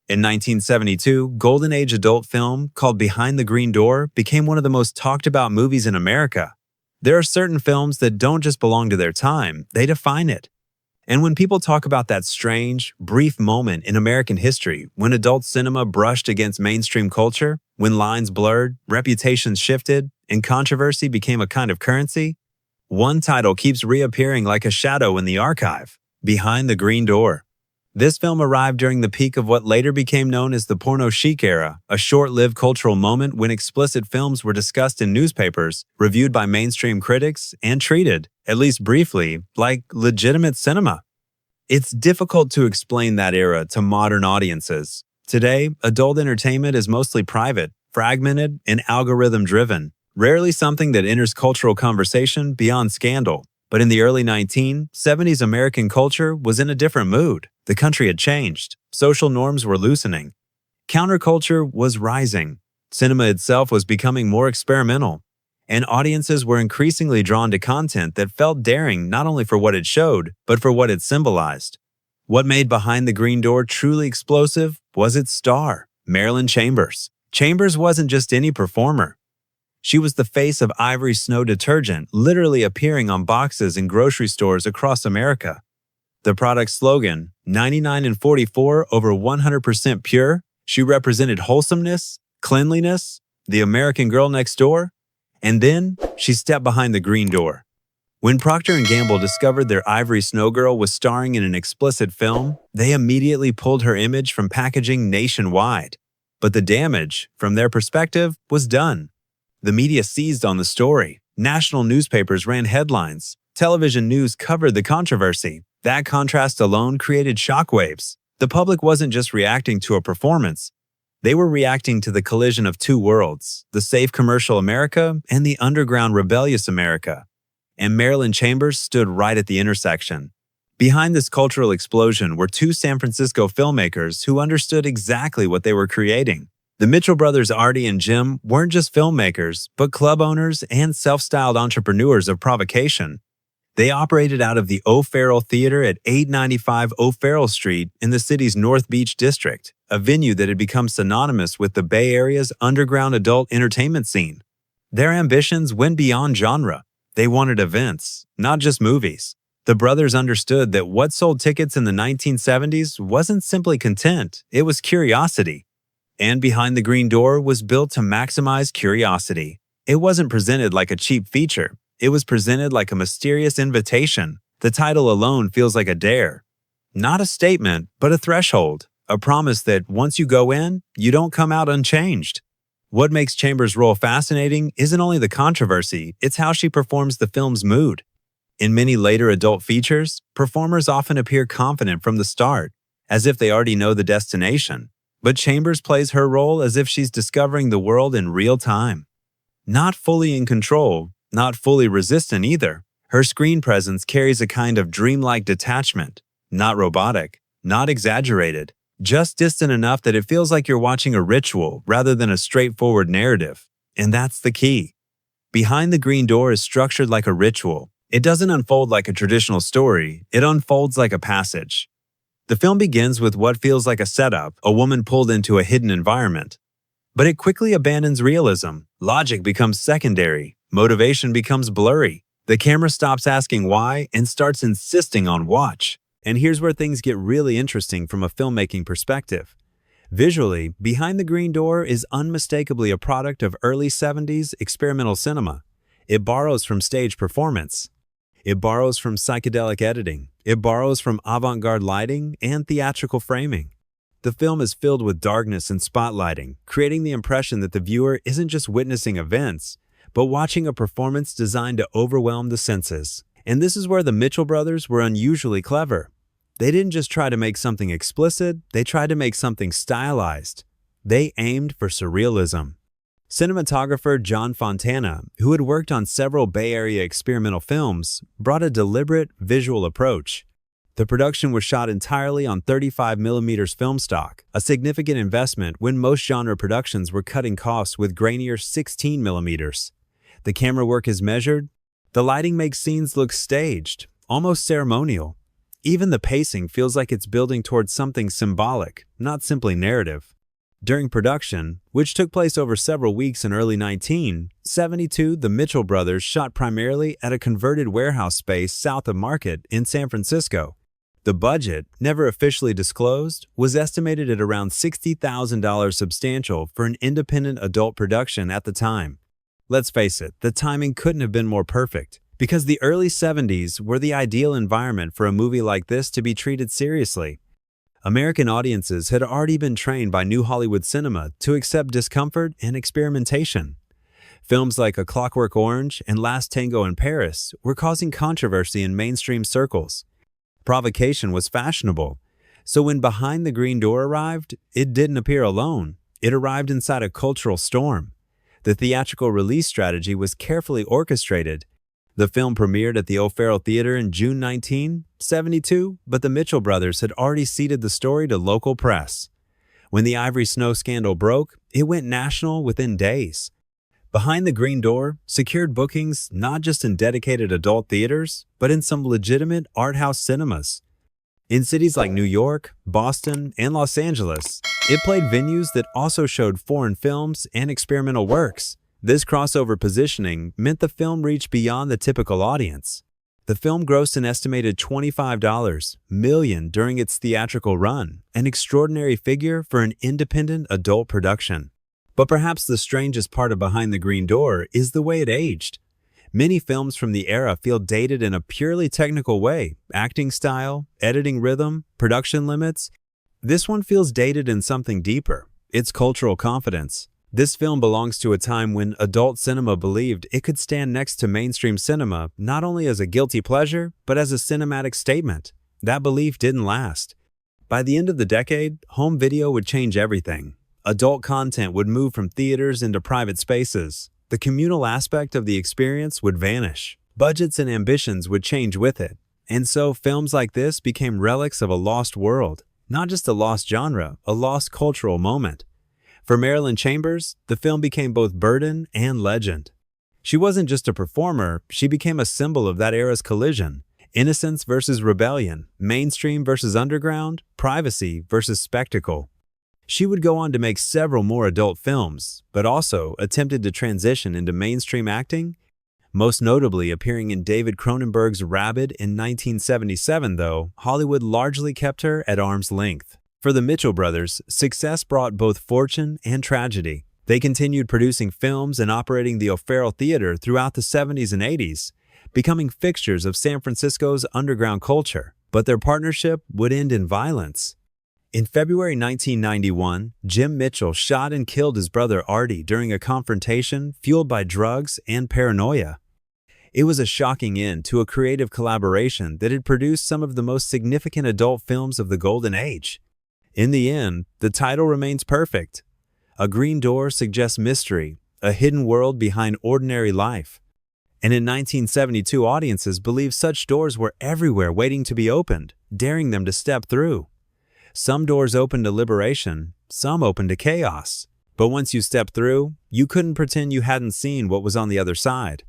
In 1972, Golden Age adult film called Behind the Green Door became one of the most talked about movies in America. There are certain films that don't just belong to their time, they define it. And when people talk about that strange, brief moment in American history when adult cinema brushed against mainstream culture, when lines blurred, reputations shifted, and controversy became a kind of currency, one title keeps reappearing like a shadow in the archive: Behind the Green Door. This film arrived during the peak of what later became known as the Porno Chic era, a short-lived cultural moment when explicit films were discussed in newspapers, reviewed by mainstream critics, and treated, at least briefly, like legitimate cinema. It's difficult to explain that era to modern audiences. Today, adult entertainment is mostly private, fragmented, and algorithm-driven, rarely something that enters cultural conversation beyond scandal. But in the early 1970s, American culture was in a different mood. The country had changed. Social norms were loosening. Counterculture was rising. Cinema itself was becoming more experimental. And audiences were increasingly drawn to content that felt daring not only for what it showed, but for what it symbolized. What made Behind the Green Door truly explosive was its star, Marilyn Chambers. Chambers wasn't just any performer. She was the face of Ivory Snow detergent, literally appearing on boxes in grocery stores across America. The product's slogan, 99 and 44 over 100% pure, she represented wholesomeness, cleanliness, the American girl next door, and then she stepped behind the green door. When Procter & Gamble discovered their Ivory Snow girl was starring in an explicit film, they immediately pulled her image from packaging nationwide. But the damage, from their perspective, was done. The media seized on the story. National newspapers ran headlines. Television news covered the controversy. That contrast alone created shockwaves. The public wasn't just reacting to a performance. They were reacting to the collision of two worlds, the safe commercial America and the underground rebellious America. And Marilyn Chambers stood right at the intersection. Behind this cultural explosion were two San Francisco filmmakers who understood exactly what they were creating. The Mitchell brothers Artie and Jim weren't just filmmakers, but club owners and self-styled entrepreneurs of provocation. They operated out of the O'Farrell Theater at 895 O'Farrell Street in the city's North Beach district, a venue that had become synonymous with the Bay Area's underground adult entertainment scene. Their ambitions went beyond genre. They wanted events, not just movies. The brothers understood that what sold tickets in the 1970s wasn't simply content, it was curiosity. And Behind the Green Door was built to maximize curiosity. It wasn't presented like a cheap feature. It was presented like a mysterious invitation. The title alone feels like a dare. Not a statement, but a threshold. A promise that once you go in, you don't come out unchanged. What makes Chambers' role fascinating isn't only the controversy, it's how she performs the film's mood. In many later adult features, performers often appear confident from the start, as if they already know the destination. But Chambers plays her role as if she's discovering the world in real time. Not fully in control, not fully resistant either. Her screen presence carries a kind of dreamlike detachment, not robotic, not exaggerated, just distant enough that it feels like you're watching a ritual rather than a straightforward narrative. And that's the key. Behind the Green Door is structured like a ritual. It doesn't unfold like a traditional story, it unfolds like a passage. The film begins with what feels like a setup, a woman pulled into a hidden environment. But it quickly abandons realism. Logic becomes secondary. Motivation becomes blurry. The camera stops asking why and starts insisting on watch. And here's where things get really interesting from a filmmaking perspective. Visually, Behind the Green Door is unmistakably a product of early 70s experimental cinema. It borrows from stage performance. It borrows from psychedelic editing. It borrows from avant-garde lighting and theatrical framing. The film is filled with darkness and spotlighting, creating the impression that the viewer isn't just witnessing events, but watching a performance designed to overwhelm the senses. And this is where the Mitchell brothers were unusually clever. They didn't just try to make something explicit, they tried to make something stylized. They aimed for surrealism. Cinematographer John Fontana, who had worked on several Bay Area experimental films, brought a deliberate visual approach. The production was shot entirely on 35mm film stock, a significant investment when most genre productions were cutting costs with grainier 16mm. The camera work is measured. The lighting makes scenes look staged, almost ceremonial. Even the pacing feels like it's building towards something symbolic, not simply narrative. During production, which took place over several weeks in early 1972, the Mitchell brothers shot primarily at a converted warehouse space south of Market in San Francisco. The budget, never officially disclosed, was estimated at around $60,000, substantial for an independent adult production at the time. Let's face it, the timing couldn't have been more perfect, because the early 70s were the ideal environment for a movie like this to be treated seriously. American audiences had already been trained by New Hollywood cinema to accept discomfort and experimentation. Films like A Clockwork Orange and Last Tango in Paris were causing controversy in mainstream circles. Provocation was fashionable, so when Behind the Green Door arrived, it didn't appear alone. It arrived inside a cultural storm. The theatrical release strategy was carefully orchestrated. The film premiered at the O'Farrell Theater in June 1972, but the Mitchell brothers had already seeded the story to local press. When the Ivory Snow scandal broke, it went national within days. Behind the Green Door secured bookings not just in dedicated adult theaters, but in some legitimate art house cinemas. In cities like New York, Boston, and Los Angeles, it played venues that also showed foreign films and experimental works. This crossover positioning meant the film reached beyond the typical audience. The film grossed an estimated $25 million during its theatrical run, an extraordinary figure for an independent adult production. But perhaps the strangest part of Behind the Green Door is the way it aged. Many films from the era feel dated in a purely technical way: acting style, editing rhythm, production limits. This one feels dated in something deeper: its cultural confidence. This film belongs to a time when adult cinema believed it could stand next to mainstream cinema not only as a guilty pleasure, but as a cinematic statement. That belief didn't last. By the end of the decade, home video would change everything. Adult content would move from theaters into private spaces. The communal aspect of the experience would vanish. Budgets and ambitions would change with it. And so films like this became relics of a lost world. Not just a lost genre, a lost cultural moment. For Marilyn Chambers, the film became both burden and legend. She wasn't just a performer, she became a symbol of that era's collision. Innocence versus rebellion, mainstream versus underground, privacy versus spectacle. She would go on to make several more adult films, but also attempted to transition into mainstream acting, most notably appearing in David Cronenberg's Rabid in 1977, though Hollywood largely kept her at arm's length. For the Mitchell brothers, success brought both fortune and tragedy. They continued producing films and operating the O'Farrell Theater throughout the 70s and 80s, becoming fixtures of San Francisco's underground culture. But their partnership would end in violence. In February 1991, Jim Mitchell shot and killed his brother Artie during a confrontation fueled by drugs and paranoia. It was a shocking end to a creative collaboration that had produced some of the most significant adult films of the Golden Age. In the end, the title remains perfect. A Green Door suggests mystery, a hidden world behind ordinary life. And in 1972, audiences believed such doors were everywhere waiting to be opened, daring them to step through. Some doors opened to liberation, some opened to chaos. But once you stepped through, you couldn't pretend you hadn't seen what was on the other side.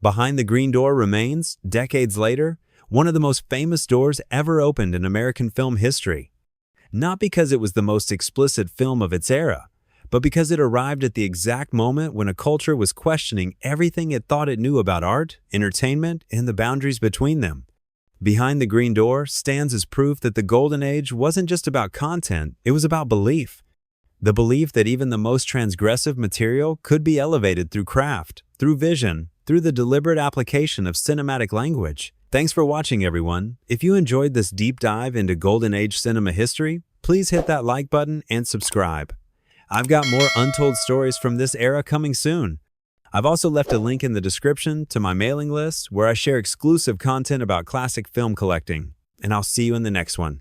Behind the Green Door remains, decades later, one of the most famous doors ever opened in American film history. Not because it was the most explicit film of its era, but because it arrived at the exact moment when a culture was questioning everything it thought it knew about art, entertainment, and the boundaries between them. Behind the Green Door stands as proof that the Golden Age wasn't just about content, it was about belief. The belief that even the most transgressive material could be elevated through craft, through vision, through the deliberate application of cinematic language. Thanks for watching, everyone. If you enjoyed this deep dive into Golden Age cinema history, please hit that like button and subscribe. I've got more untold stories from this era coming soon. I've also left a link in the description to my mailing list where I share exclusive content about classic film collecting. And I'll see you in the next one.